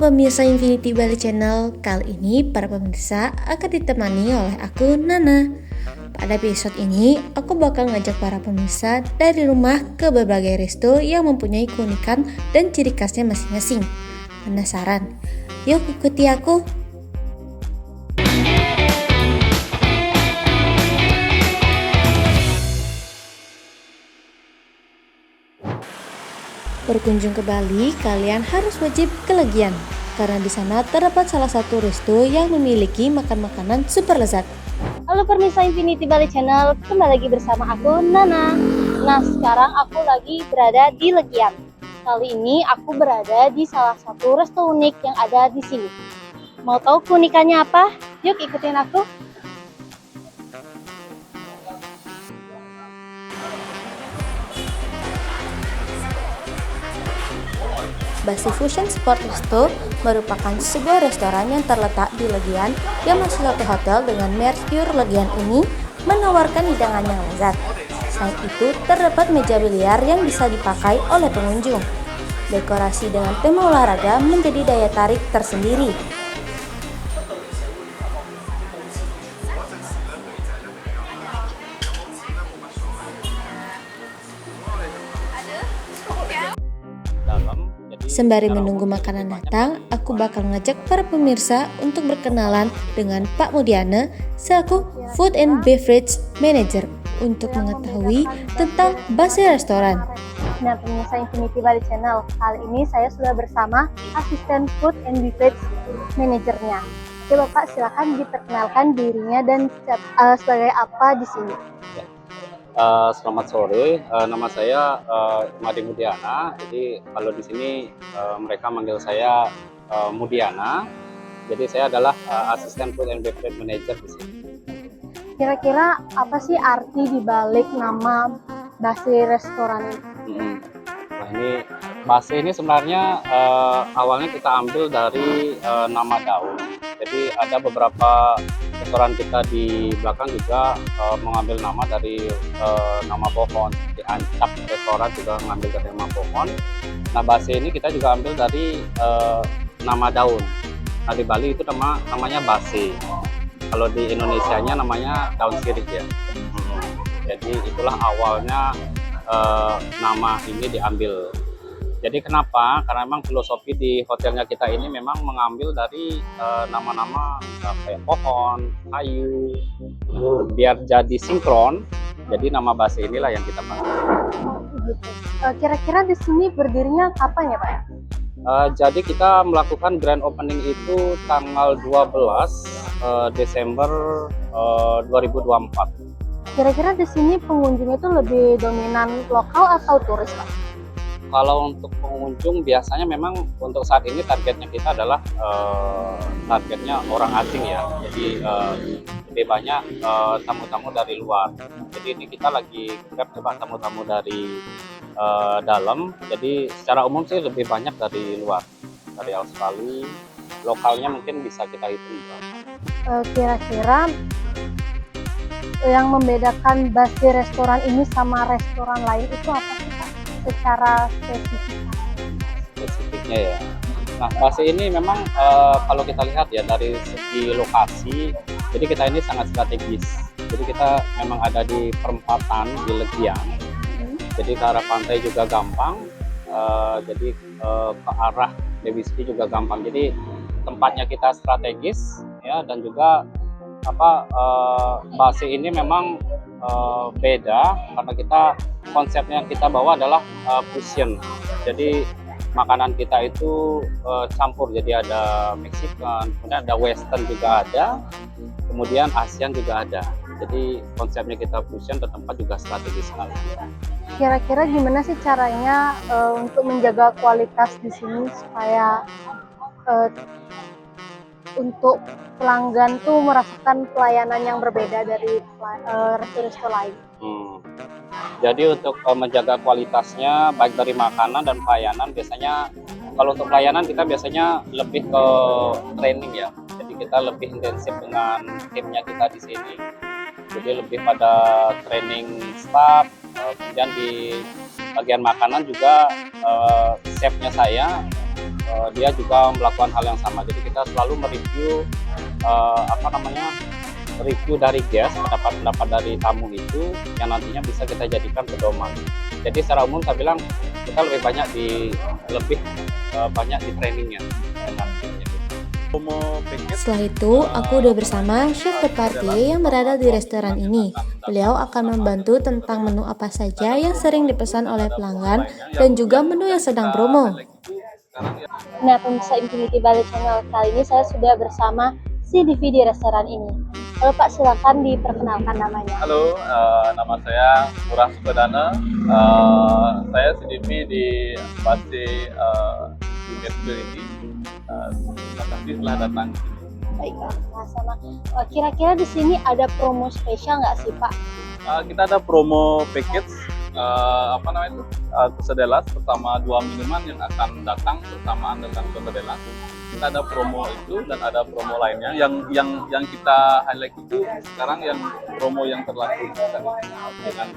pemirsa Infinity Bali Channel, kali ini para pemirsa akan ditemani oleh aku, Nana. Pada episode ini, aku bakal ngajak para pemirsa dari rumah ke berbagai resto yang mempunyai keunikan dan ciri khasnya masing-masing. Penasaran? Yuk ikuti aku! Berkunjung ke Bali, kalian harus wajib ke Legian, karena di sana terdapat salah satu resto yang memiliki makanan super lezat. Halo pemirsa Infinity Bali Channel, kembali lagi bersama aku, Nana. Nah, sekarang aku lagi berada di Legian. Kali ini aku berada di salah satu resto unik yang ada di sini. Mau tahu keunikannya apa? Yuk ikutin aku. Basi Fusion Sport Resto merupakan sebuah restoran yang terletak di Legian yang masih satu hotel dengan Mercure Legian ini menawarkan hidangan yang lezat. Selain itu, terdapat meja biliar yang bisa dipakai oleh pengunjung. Dekorasi dengan tema olahraga menjadi daya tarik tersendiri. Sembari menunggu makanan datang, aku bakal ngajak para pemirsa untuk berkenalan dengan Pak Mudiana selaku Food and Beverage Manager untuk mengetahui tentang Basi restoran. Nah, pemirsa Infinity Bali Channel, kali ini saya sudah bersama asisten Food and Beverage Managernya. Oke Bapak, silakan diperkenalkan dirinya dan sebagai apa di sini. Selamat sore, nama saya Madi Mudiana. Jadi kalau di sini mereka manggil saya Mudiana. Jadi saya adalah asisten Food and Beverage Manager di sini. Kira-kira apa sih arti dibalik nama Basi restoran ini? Nah, ini Basi ini sebenarnya awalnya kita ambil dari nama daun. Jadi ada beberapa restoran kita di belakang juga mengambil nama dari nama pohon. Di Ancap restoran juga mengambil dari nama pohon. Nah, Basi ini kita juga ambil dari nama daun. Nah, di Bali itu namanya Basi. Kalau di Indonesianya namanya daun sirih ya. Jadi itulah awalnya nama ini diambil. Jadi kenapa? Karena memang filosofi di hotelnya kita ini memang mengambil dari nama-nama kayak pohon, kayu, biar jadi sinkron. Jadi nama Basi inilah yang kita pakai. Kira-kira di sini berdirinya kapan ya Pak? Jadi kita melakukan grand opening itu tanggal 12 Desember 2024. Kira-kira di sini pengunjungnya itu lebih dominan lokal atau turis Pak? Kalau untuk pengunjung biasanya memang untuk saat ini targetnya kita adalah targetnya orang asing ya. Jadi lebih banyak tamu-tamu dari luar. Jadi ini kita lagi grab coba tamu-tamu dari dalam. Jadi secara umum sih lebih banyak dari luar, dari Australia. Lokalnya mungkin bisa kita hitung. Kira-kira yang membedakan Basi restoran ini sama restoran lain itu apa sih Pak? Secara spesifiknya ya. Nah, Basi ini memang kalau kita lihat ya dari segi lokasi, jadi kita ini sangat strategis. Jadi kita memang ada di perempatan di Legian. Jadi ke arah pantai juga gampang. Jadi ke arah Lewiski juga gampang. Jadi tempatnya kita strategis ya, dan juga Basi ini memang beda karena kita konsepnya yang kita bawa adalah fusion. Jadi makanan kita itu campur, jadi ada Mexican, kemudian ada Western juga ada, kemudian Asian juga ada. Jadi konsepnya kita fusion dan tempat juga strategis sekali. Kira-kira gimana sih caranya untuk menjaga kualitas di sini supaya untuk pelanggan tuh merasakan pelayanan yang berbeda dari resto-resto lain? Jadi untuk menjaga kualitasnya baik dari makanan dan pelayanan, biasanya kalau untuk pelayanan kita biasanya lebih ke training ya. Jadi kita lebih intensif dengan timnya kita di sini. Jadi lebih pada training staff. Kemudian di bagian makanan juga chefnya saya dia juga melakukan hal yang sama. Jadi kita selalu mereview review dari guest, pendapat-pendapat dari tamu itu yang nantinya bisa kita jadikan pedoman. Jadi secara umum saya bilang kita lebih banyak di trainingnya. Setelah itu, aku udah bersama chef third party yang berada di restoran ini. Beliau akan membantu tentang menu apa saja yang sering dipesan oleh pelanggan dan juga menu yang sedang promo. Nah, pemirsa Infinity Bali Channel, kali ini saya sudah bersama CDV di restoran ini. Halo Pak, silakan diperkenalkan namanya. Halo, nama saya Murah Supedana. Saya CDV di Base ini. Terima kasih telah datang. Baiklah, sama. Kira-kira di sini ada promo spesial nggak sih Pak? Kita ada promo package quesadillas bersama 2 minuman yang akan datang bersamaan dengan quesadillas. Kita ada promo itu dan ada promo lainnya. Yang kita highlight itu sekarang yang promo yang terlaku dengan.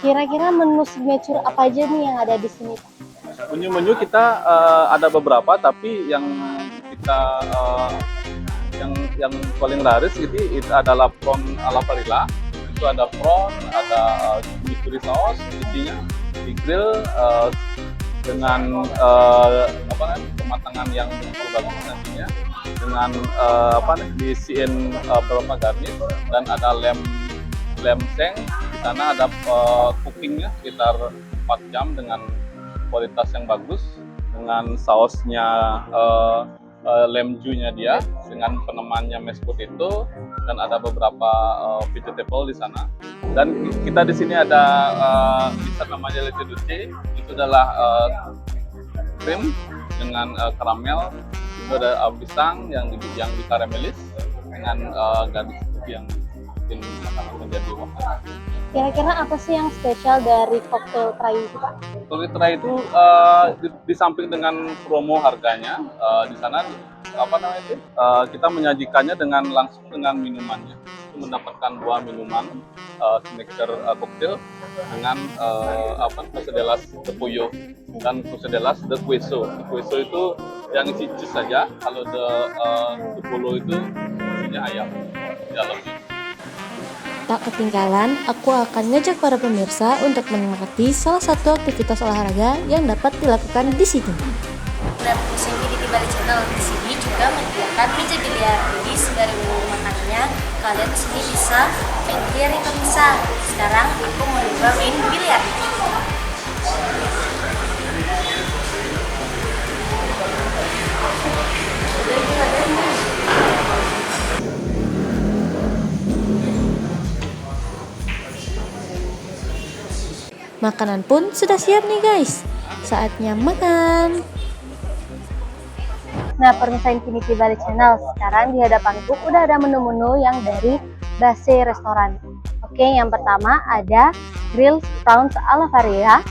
Kira-kira menu signature apa aja nih yang ada di sini Pak? Menu kita ada beberapa, tapi yang kita yang paling laris itu adalah prawn ala Varilla. Itu ada prawn, ada chimichurri sauce, isinya di grill dengan pematangan yang bagus nantinya, dengan diisiin beberapa garnish, dan ada lem seng. Di sana ada cookingnya sekitar 4 jam dengan kualitas yang bagus, dengan sausnya lem ju-nya dia, dengan penemannya mashed potato, dan ada beberapa vegetable di sana. Dan kita di sini ada dessert namanya leche duce. Itu adalah krim dengan karamel. Itu ada pisang yang dikaramelis dengan gadis yang bikin makanan menjadi warna. Kira-kira apa sih yang spesial dari cocktail tray itu Pak? Cocktail tray itu di samping dengan promo harganya, di sana kita menyajikannya langsung dengan minumannya. Itu mendapatkan 2 minuman signature cocktail dengan quesadillas de pollo dan quesadillas de queso. De queso itu yang isi cheese saja, kalau de pollo itu isinya ayam di dalamnya. Tak ketinggalan, aku akan ngajak para pemirsa untuk menikmati salah satu aktivitas olahraga yang dapat dilakukan di sini. Dan Infinity Bali Channel di sini juga menyediakan meja biliar. Jadi sembari menunggu makanannya, kalian di sini bisa main biliar yang bisa. Sekarang aku mau coba main biliar. Makanan pun sudah siap nih guys. Saatnya makan. Nah, pemirsa Infinity Bali Channel, sekarang di hadapanku udah ada menu-menu yang dari Base Restoran. Oke, yang pertama ada grilled prawns ala Varilla.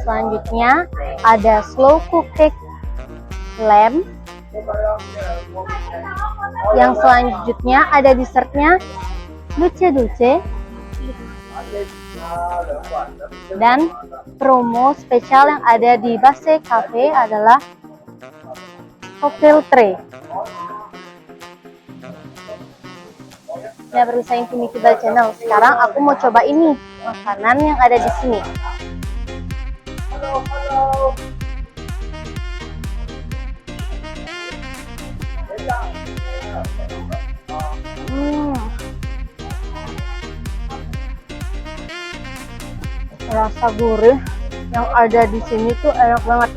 Selanjutnya ada slow cooked lamb. Yang selanjutnya ada dessertnya luce duce, dan promo spesial yang ada di Base Cafe adalah cocktail tray. Nah, pemirsa Infinity Bali Channel, sekarang aku mau coba ini makanan yang ada di sini. Rasa gurih yang ada di sini tuh enak banget,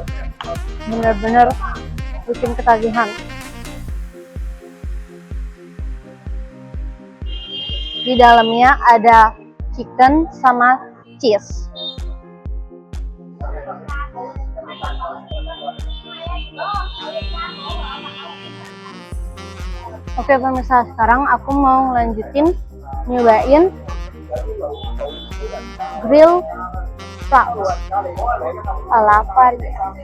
bener-bener bikin ketagihan. Di dalamnya ada chicken sama cheese. Oke pemirsa, sekarang aku mau lanjutin nyobain grill prawns ala Varilla.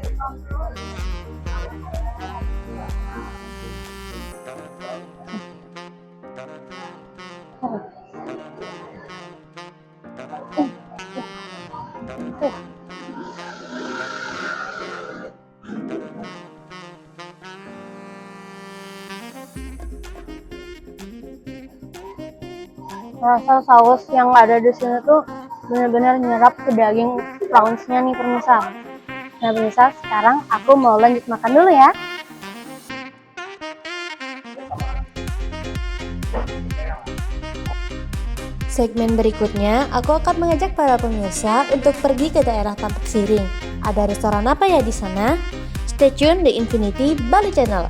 Rasa saus yang ada di sini tuh benar-benar nyerap ke daging prawnsnya nih pemirsa. Nah pemirsa, sekarang aku mau lanjut makan dulu ya. Segmen berikutnya, aku akan mengajak para pemirsa untuk pergi ke daerah Tampak Siring. Ada restoran apa ya di sana? Stay tune di Infinity Bali Channel.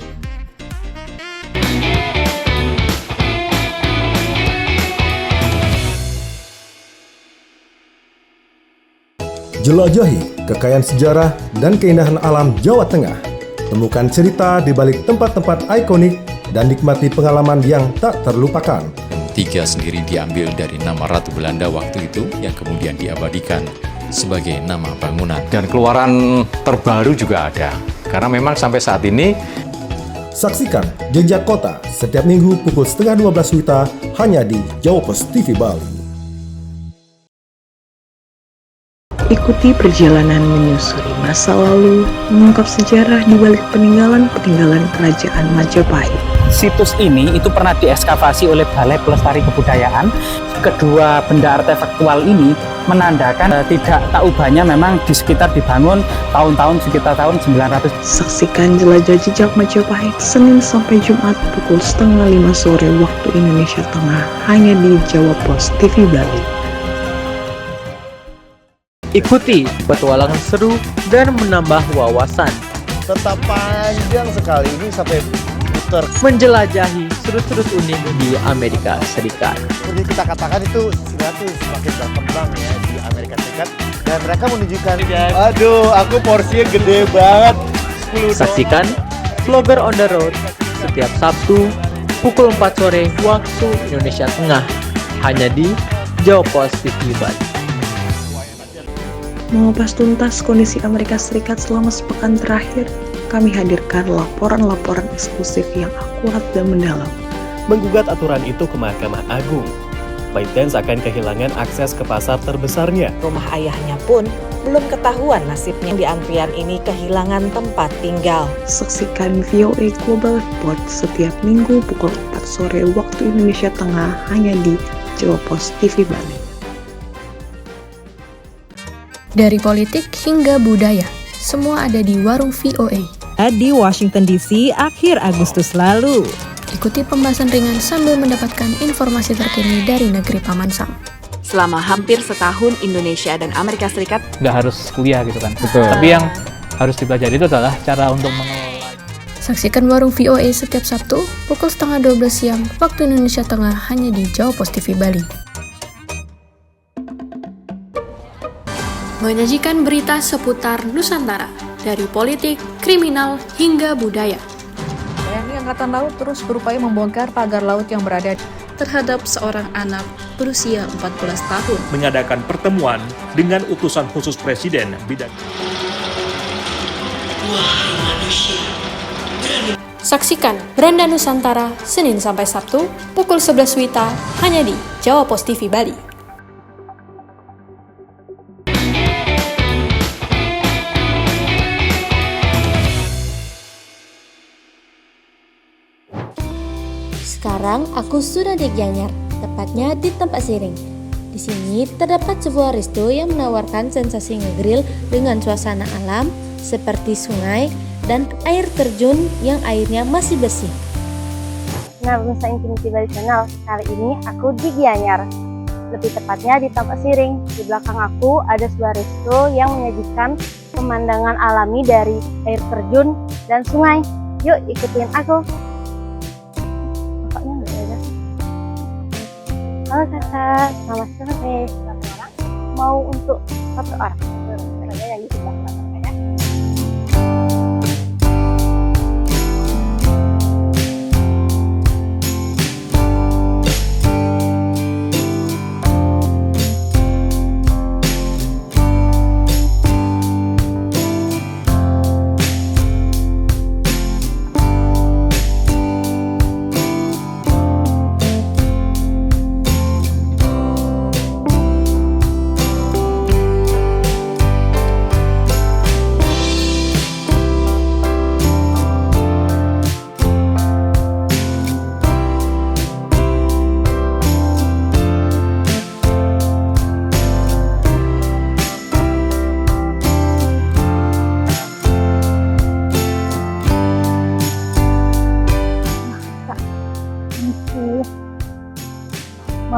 Jelajahi kekayaan sejarah dan keindahan alam Jawa Tengah. Temukan cerita di balik tempat-tempat ikonik dan nikmati pengalaman yang tak terlupakan. Tiga sendiri diambil dari nama Ratu Belanda waktu itu yang kemudian diabadikan sebagai nama bangunan. Dan keluaran terbaru juga ada. Karena memang sampai saat ini Saksikan Jejak Kota setiap minggu pukul 11:30 WITA hanya di Jawa Pos TV Bali. Ikuti perjalanan menyusuri masa lalu, mengungkap sejarah di balik peninggalan-peninggalan kerajaan Majapahit. Situs ini itu pernah diekskavasi oleh Balai Pelestari Kebudayaan. Kedua benda artefaktual ini menandakan tidak tak ubahnya memang di sekitar dibangun tahun-tahun sekitar tahun 900. Saksikan Jelajah Jejak Majapahit Senin sampai Jumat pukul 4:30 sore waktu Indonesia Tengah hanya di Jawa Pos TV Bali. Ikuti petualangan seru dan menambah wawasan. Tetap panjang sekali ini sampai putar. Menjelajahi sudut-sudut unik di Amerika Serikat. Seperti kita katakan itu sebenarnya tuh semakin berkembang ya di Amerika Serikat. Dan mereka menunjukkan, aduh aku porsinya gede banget. Saksikan Vlogger on the Road setiap Sabtu pukul 4 sore waktu Indonesia Tengah hanya di Jawa Pos TV Bali. Mengupas tuntas kondisi Amerika Serikat selama sepekan terakhir, kami hadirkan laporan-laporan eksklusif yang akurat dan mendalam. Menggugat aturan itu ke Mahkamah Agung, ByteDance akan kehilangan akses ke pasar terbesarnya. Rumah ayahnya pun belum ketahuan nasibnya. Di antrian ini kehilangan tempat tinggal. Saksikan VOA Global Report setiap minggu pukul 4 sore waktu Indonesia Tengah hanya di Jawa Pos TV Bali. Dari politik hingga budaya, semua ada di Warung VOA. Di Washington DC akhir Agustus lalu. Ikuti pembahasan ringan sambil mendapatkan informasi terkini dari negeri Paman Sam. Selama hampir setahun Indonesia dan Amerika Serikat nggak harus kuliah gitu kan. Betul. Tapi yang harus dipelajari itu adalah cara untuk mengelola. Saksikan Warung VOA setiap Sabtu pukul 11:30 siang waktu Indonesia Tengah hanya di Jawa Pos TV Bali. Menyajikan berita seputar Nusantara, dari politik, kriminal, hingga budaya. TNI Angkatan Laut terus berupaya membongkar pagar laut yang berada terhadap seorang anak berusia 14 tahun. Mengadakan pertemuan dengan utusan khusus Presiden bidang. Saksikan Beranda Nusantara Senin sampai Sabtu pukul 11 WITA hanya di Jawa Pos TV Bali. Sekarang aku sudah di Gianyar, tepatnya di Tampak Siring. Di sini terdapat sebuah resto yang menawarkan sensasi ngegrill dengan suasana alam seperti sungai dan air terjun yang airnya masih bersih. Nah, pemirsa Infinity Bali Channel, kali ini aku di Gianyar. Lebih tepatnya di Tampak Siring. Di belakang aku ada sebuah resto yang menyajikan pemandangan alami dari air terjun dan sungai. Yuk ikutin aku. Halo kakak, selamat sore. Mau untuk satu orang? Yang di sebelah sana ya.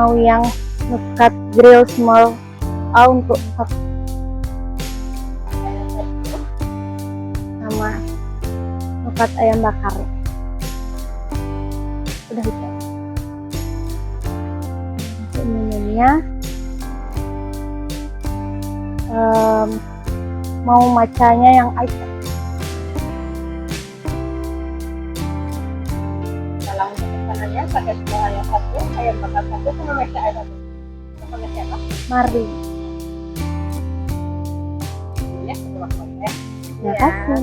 mau yang Nukat Grill Small A untuk sama Nukat ayam bakar. Udah itu. Untuk menunya mau macanya yang ice. Kalau untuk pesanannya pakai semua ayam satu, ayam bakar satu, sama mecha ayam satu. Sama siapa? Mari. Ya, terima kasih. Terima kasih.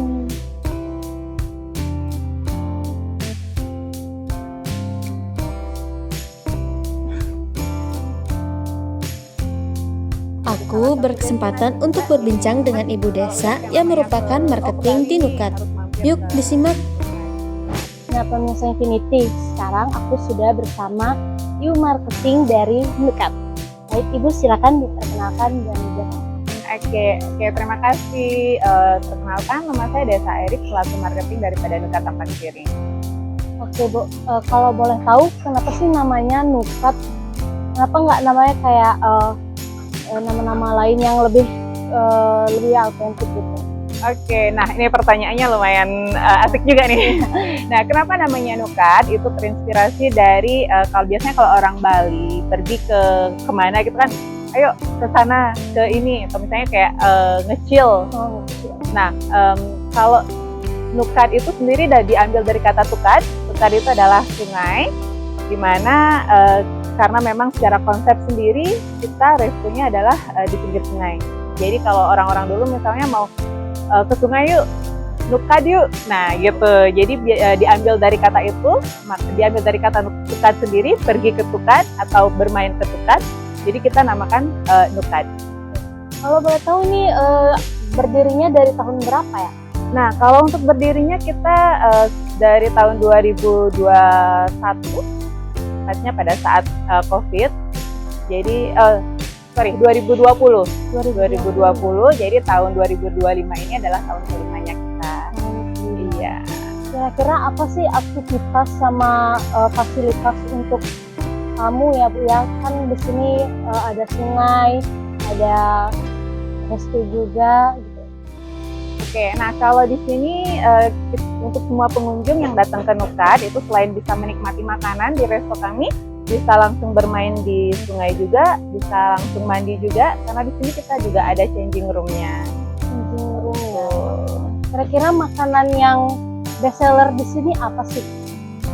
Aku berkesempatan untuk berbincang dengan ibu desa yang merupakan marketing di Nukat. Yuk disimak. Nah, pemirsa Infinity, sekarang aku sudah bersama ibu marketing dari Nukat. Baik, ibu silakan diperkenalkan dan dijelaskan. Oke, terima kasih. Perkenalkan, nama saya Desa Erik, selaku marketing daripada Nukat Tempat Piring. Oke Bu, kalau boleh tahu kenapa sih namanya Nukat? Kenapa nggak namanya kayak nama-nama lain yang lebih autentik gitu? Oke, nah ini pertanyaannya lumayan asik juga nih. Nah, kenapa namanya Nukat? Itu terinspirasi dari kalau biasanya kalau orang Bali pergi kemana gitu kan, ayo ke sana, ke ini, atau misalnya kayak nge-chill. Nah, kalau Nukat itu sendiri diambil dari kata tukat. Tukat itu adalah sungai, dimana karena memang secara konsep sendiri kita restonya adalah di pinggir sungai. Jadi kalau orang-orang dulu misalnya mau ke sungai yuk, Nukat yuk, nah gitu. Jadi diambil dari kata itu, diambil dari kata tukat sendiri, pergi ke tukat atau bermain ke tukat. Jadi kita namakan Nukat. Kalau boleh tahu ini berdirinya dari tahun berapa ya? Nah, kalau untuk berdirinya kita dari tahun 2021. Tepatnya pada saat COVID, jadi 2020, jadi tahun 2025 ini adalah tahun kelimanya kita. Iya. Kira-kira apa sih aktivitas sama fasilitas untuk kamu ya Bu ya? Kan di sini ada sungai, ada resto juga. Gitu. Oke, nah kalau di sini untuk semua pengunjung yang datang ke Nukat itu selain bisa menikmati makanan di resto kami, bisa langsung bermain di sungai juga, bisa langsung mandi juga, karena di sini kita juga ada changing room-nya. Changing room ya. Kira-kira makanan yang best seller di sini apa sih?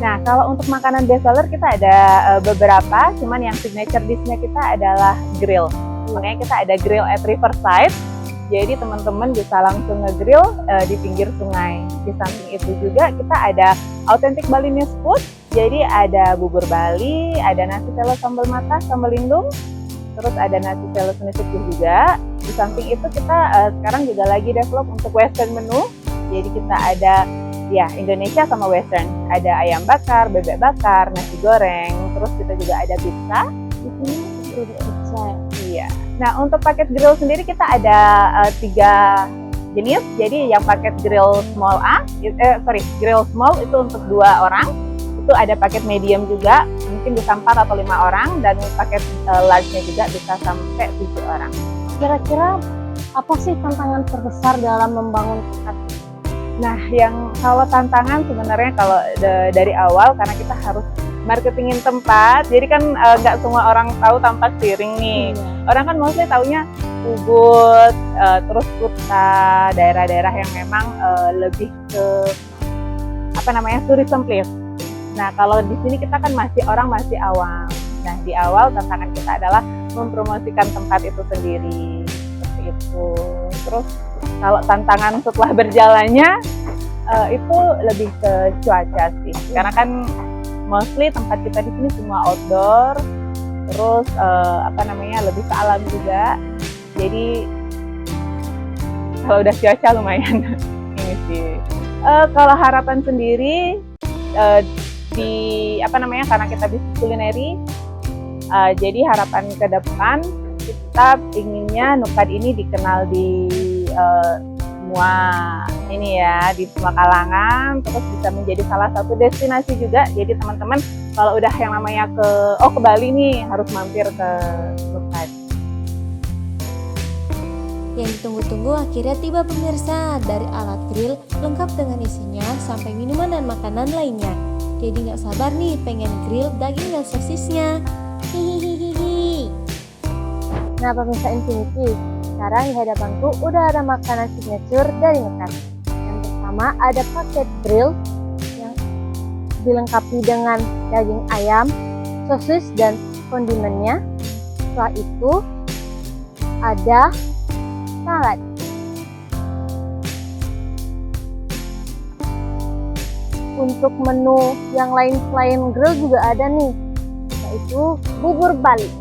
Nah, kalau untuk makanan best seller kita ada beberapa, cuman yang signature dish-nya kita adalah grill. Makanya kita ada grill at Riverside. Jadi teman-teman bisa langsung nge-grill di pinggir sungai. Di samping itu juga kita ada authentic Balinese food. Jadi ada bubur Bali, ada nasi telo sambal mata, sambal lindung, terus ada nasi telo seni sepuh juga. Di samping itu kita sekarang juga lagi develop untuk western menu. Jadi kita ada ya Indonesia sama western. Ada ayam bakar, bebek bakar, nasi goreng, terus kita juga ada pizza. Di sini pizza. Iya. Nah, untuk paket grill sendiri kita ada 3 jenis. Jadi yang paket grill small grill small itu untuk 2 orang. Itu ada paket medium juga, mungkin bisa 4 atau 5 orang, dan paket large-nya juga bisa sampai 7 orang. Kira-kira apa sih tantangan terbesar dalam membangun tempat? Nah, yang kalau tantangan sebenarnya kalau dari awal karena kita harus marketingin tempat, jadi kan nggak semua orang tahu Tampak Piring nih. Orang kan mostly taunya Ubud, terus Kuta, daerah-daerah yang memang lebih ke tourism place. Nah, kalau di sini kita kan masih awam. Nah, di awal tantangan kita adalah mempromosikan tempat itu sendiri, seperti itu. Terus kalau tantangan setelah berjalannya itu lebih ke cuaca sih, karena kan mostly tempat kita di sini semua outdoor, terus lebih ke alam juga. Jadi kalau udah cuaca lumayan ini sih. Kalau harapan sendiri karena kita bisnis kulineri, jadi harapan ke depan kita inginnya Nukat ini dikenal di semua ini ya, di semua kalangan, terus bisa menjadi salah satu destinasi juga. Jadi teman-teman kalau udah yang namanya ke Bali nih harus mampir ke Surfside. Yang ditunggu-tunggu akhirnya tiba pemirsa, dari alat grill lengkap dengan isinya sampai minuman dan makanan lainnya. Jadi nggak sabar nih pengen grill daging dan sosisnya. Hihihihi. Nah pemirsa Infinity, sekarang di hadapanku udah ada makanan signature dari Mekar. Yang pertama ada paket grill yang dilengkapi dengan daging ayam, sosis dan kondimennya. Setelah itu ada salad. Untuk menu yang lain selain grill juga ada nih, yaitu bubur Bali.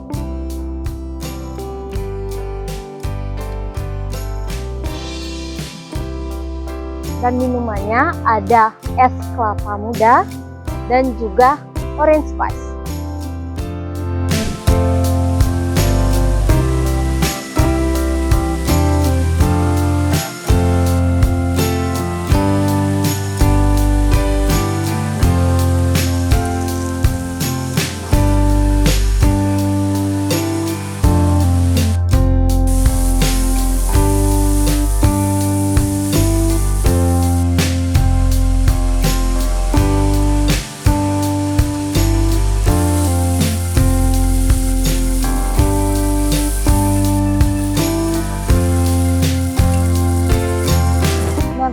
Dan minumannya ada es kelapa muda dan juga orange spice.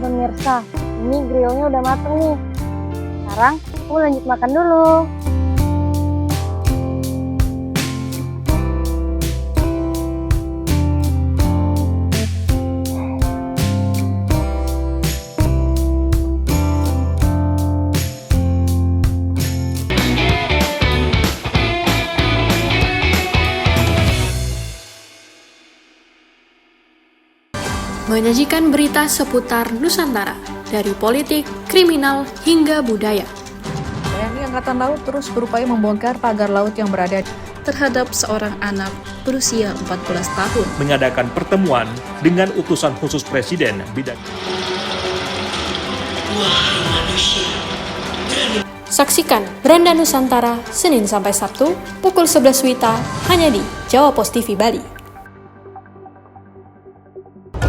Pemirsa, ini grillnya udah mateng nih. Sekarang aku lanjut makan dulu. Menyajikan berita seputar Nusantara, dari politik, kriminal, hingga budaya. TNI Angkatan Laut terus berupaya membongkar pagar laut yang berada terhadap seorang anak berusia 14 tahun. Mengadakan pertemuan dengan utusan khusus Presiden bidang. Saksikan Beranda Nusantara Senin sampai Sabtu pukul 11 WITA hanya di Jawa Pos TV Bali.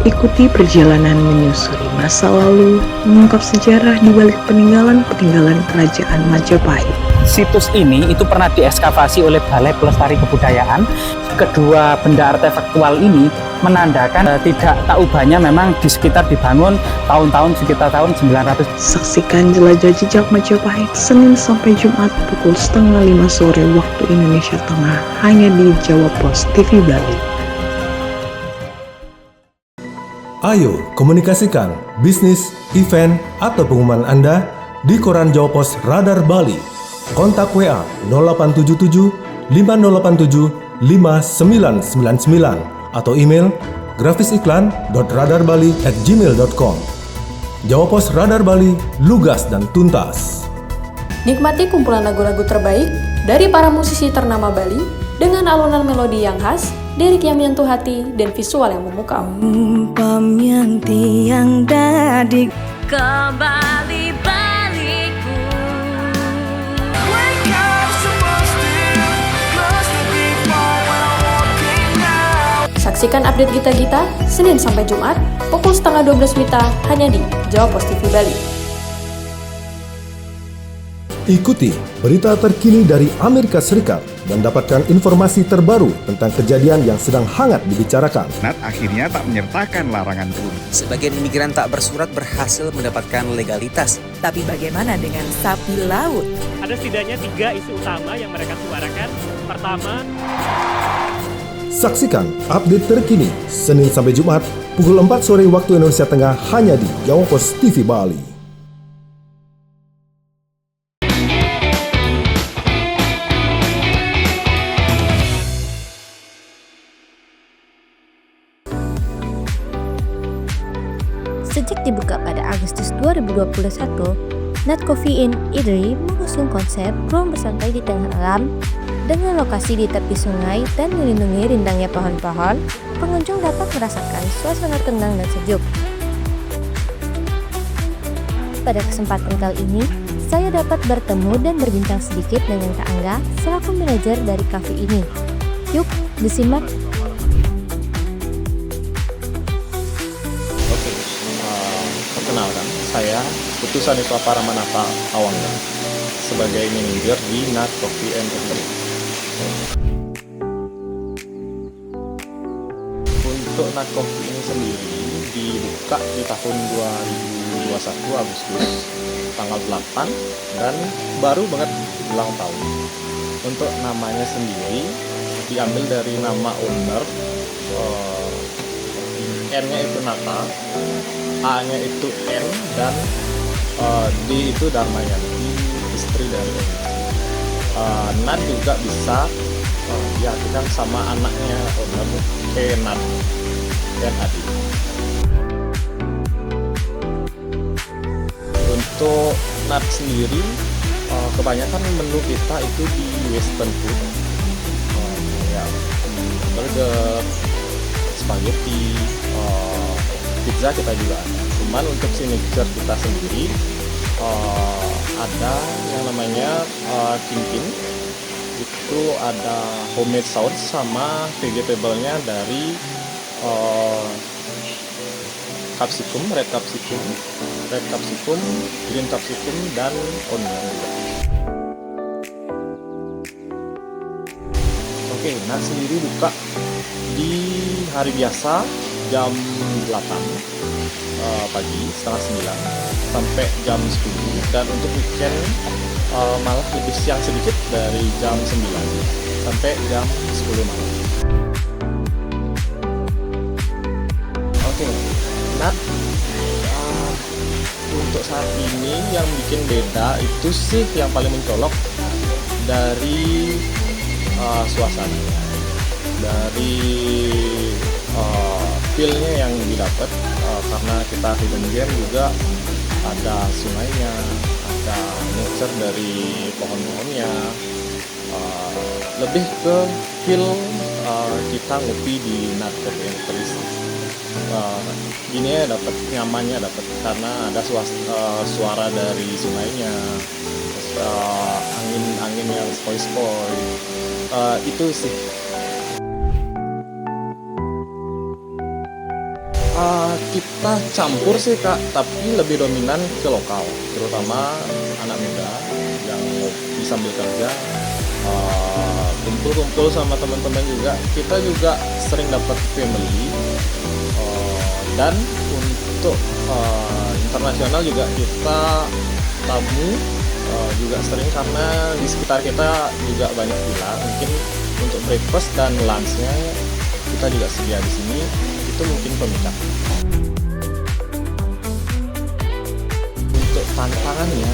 Ikuti perjalanan menyusuri masa lalu, mengungkap sejarah di balik peninggalan-peninggalan kerajaan Majapahit. Situs ini itu pernah diekskavasi oleh Balai Pelestari Kebudayaan. Kedua benda artefaktual ini menandakan tidak tak ubahnya memang di sekitar dibangun tahun-tahun sekitar tahun 900. Saksikan jelajah jejak Majapahit Senin sampai Jumat pukul 4:30 sore waktu Indonesia Tengah hanya di Jawa Pos TV Bali. Ayo komunikasikan bisnis, event, atau pengumuman Anda di Koran Jawa Pos Radar Bali. Kontak WA 0877 5087 5999 atau email grafisiklan.radarbali@gmail.com. Jawa Pos Radar Bali, lugas dan tuntas. Nikmati kumpulan lagu-lagu terbaik dari para musisi ternama Bali dengan alunan melodi yang khas, lirik yang menyentuh hati, dan visual yang memukau. Pamyanti yang dadi kembali baliku. Saksikan update Gita-Gita Senin sampai Jumat pukul 11:30 WITA hanya di Jawa Pos TV Bali. Ikuti berita terkini dari Amerika Serikat dan dapatkan informasi terbaru tentang kejadian yang sedang hangat dibicarakan. Akhirnya tak menyertakan larangan turun. Sebagian imigran tak bersurat berhasil mendapatkan legalitas. Tapi bagaimana dengan sapi laut? Ada setidaknya 3 isu utama yang mereka suarakan. Pertama, saksikan update terkini Senin sampai Jumat pukul 4 sore waktu Indonesia Tengah hanya di Jawa Pos TV Bali. Sejak dibuka pada Agustus 2021, Nat Coffee in Eatery mengusung konsep ruang bersantai di tengah alam. Dengan lokasi di tepi sungai dan dilindungi rindangnya pohon-pohon, pengunjung dapat merasakan suasana tenang dan sejuk. pada kesempatan kali ini, saya dapat bertemu dan berbincang sedikit dengan Kak Angga selaku manajer dari kafe ini. Yuk, disimak. Oke, perkenalkan, saya Putusan Iswa Paramanapa Awangga sebagai manajer di Nat Coffee and Catering. Untuk Nat Coffee ini sendiri dibuka di tahun 2021 Agustus tanggal 8 dan baru banget ulang tahun. Untuk namanya sendiri diambil dari nama owner, N-nya itu Nata, A-nya itu N, dan D itu Darmayanti, istri dari Nat juga bisa diartikan sama anaknya owner, Nat dan Adi. Untuk Nat sendiri, kebanyakan menu kita itu di western food, ya, burger, spaghetti, pizza kita juga ada. Cuman untuk signature kita sendiri ada yang namanya Kingpin. Itu ada homemade sauce sama vegetable-nya dari capsicum, red capsicum, green capsicum, dan onion juga. Oke, Nat sendiri buka di hari biasa jam 8 pagi, setengah 9 sampai jam 10, dan untuk weekend malah lebih siang sedikit dari jam 9 sampai jam 10 malam. Oke, Nat untuk saat ini yang bikin beda itu sih yang paling mencolok dari suasananya, dari feel-nya yang didapat, karena kita hidden gem juga ada sungainya, ada nature dari pohon-pohonnya, lebih ke feel kita ngopi di Nat Coffee and Catering. Gini ya, dapat nyamannya, dapat karena ada suara dari sungainya, angin yang spoi-spoi, itu sih. Kita campur sih Kak, tapi lebih dominan ke lokal, terutama anak muda yang ngopi sambil kerja, kumpul-kumpul sama teman-teman juga. Kita juga sering dapat family, dan untuk internasional juga kita tamu juga sering, karena di sekitar kita juga banyak villa. Mungkin untuk breakfast dan lunchnya kita juga sedia di sini, itu mungkin pemikat. Untuk tantangannya,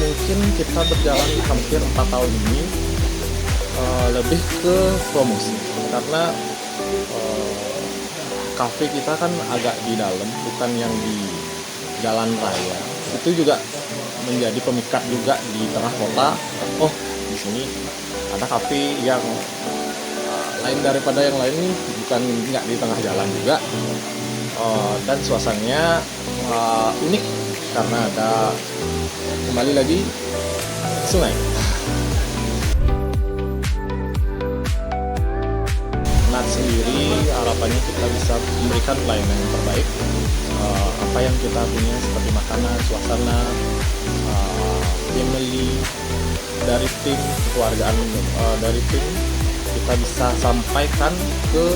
mungkin kita berjalan hampir 4 tahun ini lebih ke promosi, karena kafe kita kan agak di dalam, bukan yang di jalan raya. Itu juga menjadi pemikat juga di tengah kota. Oh, di sini ada kafe yang lain daripada yang lain nih, bukan nggak di tengah jalan juga, dan suasananya unik karena ada, kembali lagi, sungai. Nat sendiri harapannya kita bisa memberikan pelayanan yang terbaik, apa yang kita punya seperti makanan, suasana, family, dari tim, kekeluargaan dari tim, kita bisa sampaikan ke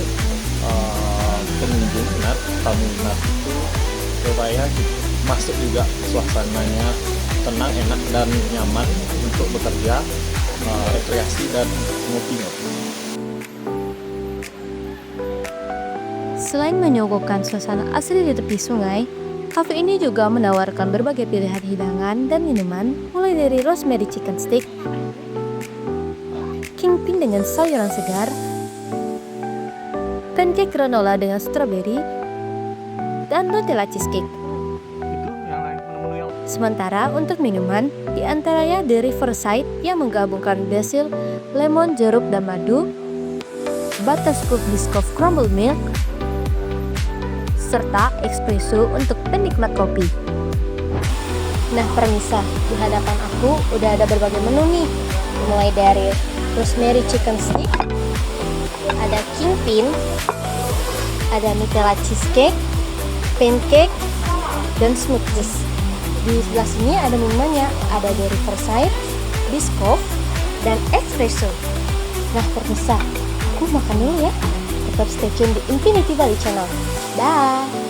pengunjung Nat, tamu Nat itu, supaya masuk juga suasananya tenang, enak, dan nyaman untuk bekerja, rekreasi, dan ngopi-ngopi. Selain menyuguhkan suasana asli di tepi sungai, kafe ini juga menawarkan berbagai pilihan hidangan dan minuman, mulai dari rosemary chicken stick, kingpin dengan sayuran segar, pancake granola dengan strawberry, dan Nutella cheesecake. Sementara untuk minuman, diantaranya The Riverside yang menggabungkan basil, lemon, jeruk, dan madu, butterscotch biscoff crumble milk, serta espresso untuk penikmat kopi. Nah, permisa, di hadapan aku udah ada berbagai menu nih. Mulai dari rosemary chicken stick, ada kingpin, ada Nutella cheesecake, pancake, dan smoothies. Di sebelah sini ada minumannya, ada dari Riverside, Biscoff, dan espresso. Nah, permisa, aku makan dulu ya. Tetap stay tune di Infinity Valley Channel. Dah.